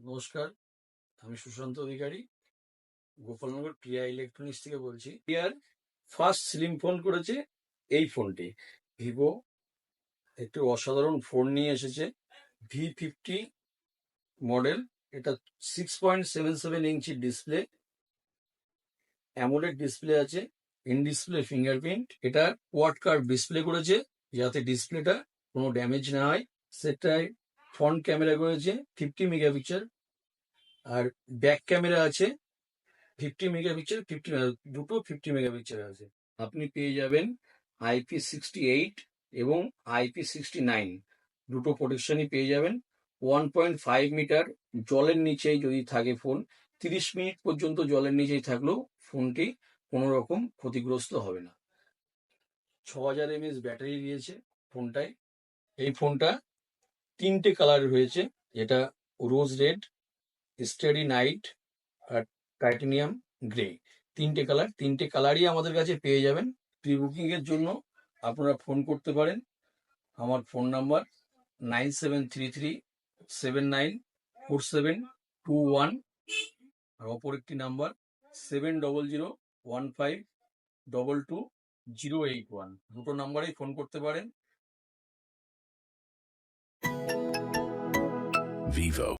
নমস্কার, আমি সুশান্ত অধিকারী, গোপালনগর প্রিয়া ইলেকট্রনিক্স থেকে বলছি। প্রিয়ার ফার্স্ট স্লিম ফোন করেছে এই ফোনটি। ভিভো একটি অসাধারণ ফোন নিয়ে এসেছে, V50 মডেল। এটা 6.77 ইঞ্চি ডিসপ্লে, অ্যামোলেড ডিসপ্লে আছে, ইন ডিসপ্লে ফিঙ্গারপ্রিন্ট। এটা কোয়াড কার্ভ ডিসপ্লে করেছে যাতে ডিসপ্লেটা কোনো ড্যামেজ না হয়। সেটায় ফ্রন্ট ক্যামেরা করেছে 50 মেগাপিক্সেল, আর ব্যাক ক্যামেরা আছে 50 মেগাপিক্সেল, দুটো 50 মেগাপিক্সেল আছে। আপনি পেয়ে যাবেন IP68 এবং IP69 দুটো প্রোটেকশনই পেয়ে যাবেন। 1.5 মিটার জলের নিচেই যদি থাকে ফোন, 30 মিনিট পর্যন্ত জলের নিচেই থাকলেও ফোনটি কোনো রকম ক্ষতিগ্রস্ত হবে না। 6000 mAh ব্যাটারি দিয়েছে ফোনটায়। এই ফোনটা তিনটে কালার হয়েছে, যেটা রোজ রেড, স্টাডি নাইট আর টাইটানিয়াম গ্রে। তিনটে কালারই আমাদের কাছে পেয়ে যাবেন। প্রি বুকিং এর জন্য আপনারা ফোন করতে পারেন। আমার ফোন নাম্বার 9733794721, আর অপর একটি নাম্বার 7001522081। দুটো নাম্বারেই ফোন করতে পারেন। Vivo.